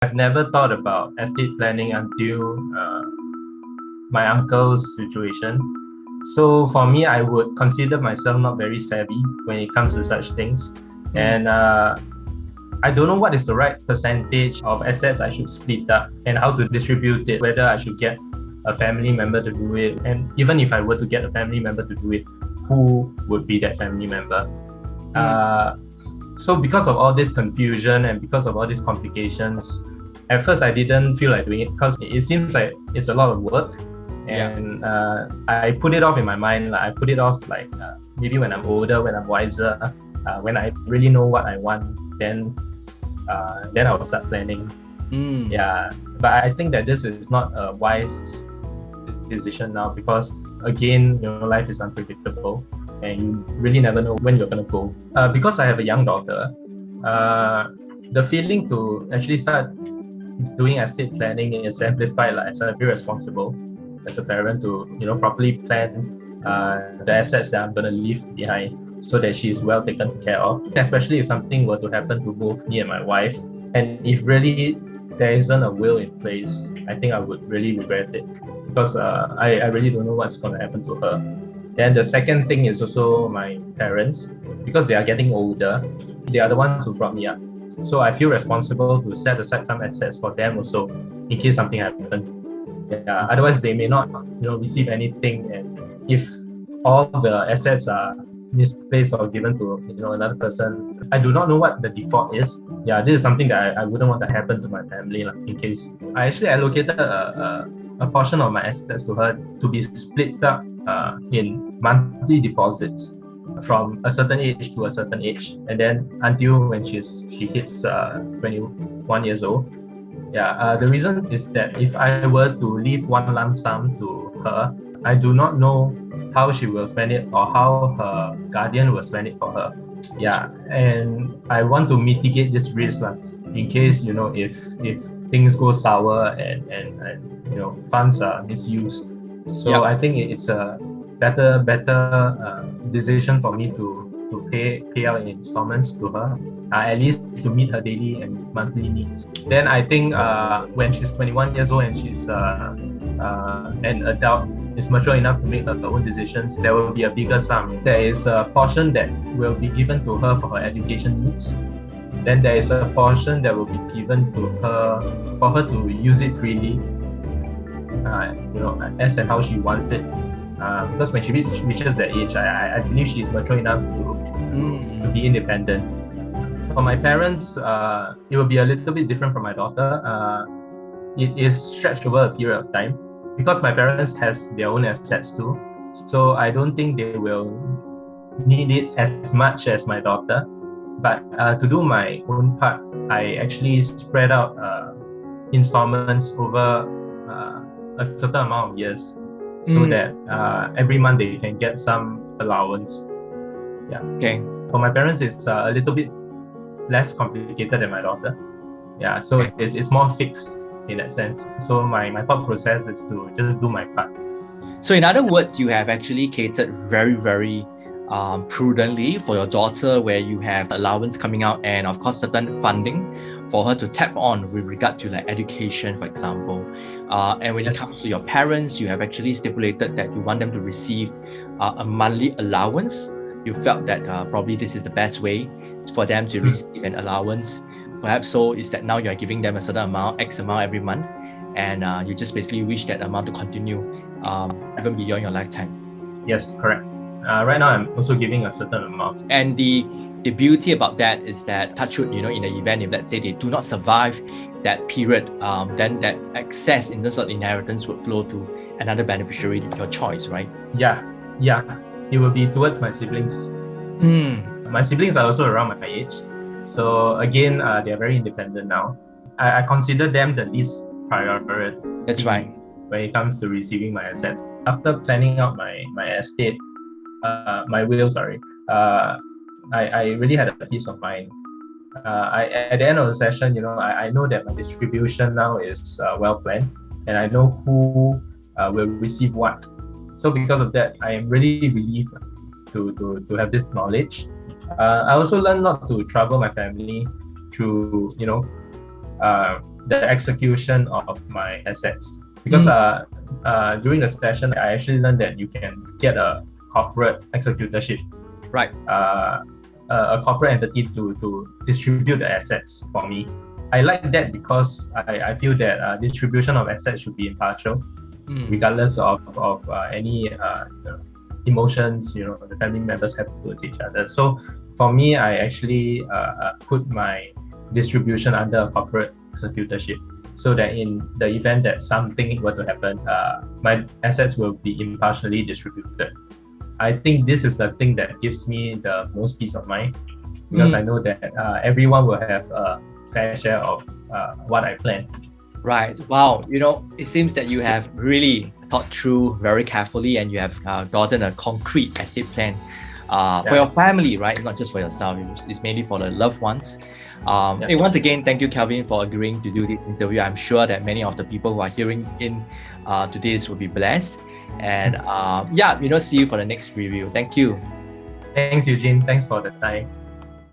I've never thought about estate planning until my uncle's situation. So for me, I would consider myself not very savvy when it comes to such things. And I don't know what is the right percentage of assets I should split up and how to distribute it, whether I should get a family member to do it. And even if I were to get a family member to do it, who would be that family member? So because of all this confusion and because of all these complications, at first I didn't feel like doing it because it seems like it's a lot of work. And I put it off in my mind. I put it off maybe when I'm older, when I'm wiser, when I really know what I want, then I will start planning. But I think that this is not a wise decision now because again, life is unpredictable and you really never know when you're gonna go. Because I have a young daughter, the feeling to actually start doing estate planning is amplified as I'm very responsible as a parent to properly plan the assets that I'm gonna leave behind so that she is well taken care of, especially if something were to happen to both me and my wife. And if really there isn't a will in place, I think I would really regret it because I really don't know what's going to happen to her. Then the second thing is also my parents, because they are getting older. They are the ones who brought me up. So I feel responsible to set aside some assets for them also in case something happens. Otherwise, they may not receive anything. And if all the assets are misplaced or given to another person, I do not know what the default is. This is something that I wouldn't want to happen to my family in case. I actually allocated a portion of my assets to her to be split up in monthly deposits from a certain age to a certain age, and then until when she hits 21 years old. The reason is that if I were to leave one lump sum to her, I do not know how she will spend it or how her guardian will spend it for her. And I want to mitigate this risk in case if things go sour and funds are misused. So I think it's a better decision for me to pay out in installments to her, at least to meet her daily and monthly needs. Then I think when she's 21 years old and she's an adult, is mature enough to make her own decisions, there will be a bigger sum. There is a portion that will be given to her for her education needs. Then there is a portion that will be given to her for her to use it freely, as and how she wants it. Because when she reaches that age, I believe she is mature enough to be independent. For my parents, it will be a little bit different from my daughter. It is stretched over a period of time because my parents has their own assets too. So I don't think they will need it as much as my daughter. But to do my own part, I actually spread out installments over a certain amount of years so that every month they can get some allowance. Okay. For my parents, it's a little bit less complicated than my daughter. So it's more fixed in that sense. So my thought process is to just do my part. So in other words, you have actually catered very, very prudently for your daughter, where you have allowance coming out and of course certain funding for her to tap on with regard to education, for example. And when it comes to your parents, you have actually stipulated that you want them to receive a monthly allowance. You felt that probably this is the best way for them to receive an allowance. Perhaps so is that now you're giving them a certain amount, X amount every month, and you just basically wish that amount to continue even beyond your lifetime. Yes, correct. Right now, I'm also giving a certain amount. And the beauty about that is that, touch wood, in the event if let's say they do not survive that period, then that excess in terms of inheritance would flow to another beneficiary, your choice, right? Yeah. It will be towards my siblings. My siblings are also around my age. So again, they are very independent now. I consider them the least priority. That's right. When it comes to receiving my assets. After planning out my estate, my will, I really had a peace of mind. At the end of the session, I know that my distribution now is well planned, and I know who will receive what. So because of that, I am really relieved to have this knowledge. I also learned not to trouble my family through the execution of my assets. Because during the session, I actually learned that you can get a corporate executorship, Right. a corporate entity to distribute the assets for me. I like that because I feel that distribution of assets should be impartial, regardless of any emotions the family members have towards each other. So for me, I actually put my distribution under a corporate executorship, so that in the event that something were to happen, my assets will be impartially distributed. I think this is the thing that gives me the most peace of mind, because I know that everyone will have a fair share of what I plan. Right. Wow. It seems that you have really thought through very carefully, and you have gotten a concrete estate plan for your family, right? Not just for yourself. It's mainly for the loved ones. Hey, once again, thank you, Kelvin, for agreeing to do this interview. I'm sure that many of the people who are hearing in to this will be blessed. And see you for the next review. Thank you. Thanks, Eugene. Thanks for the time.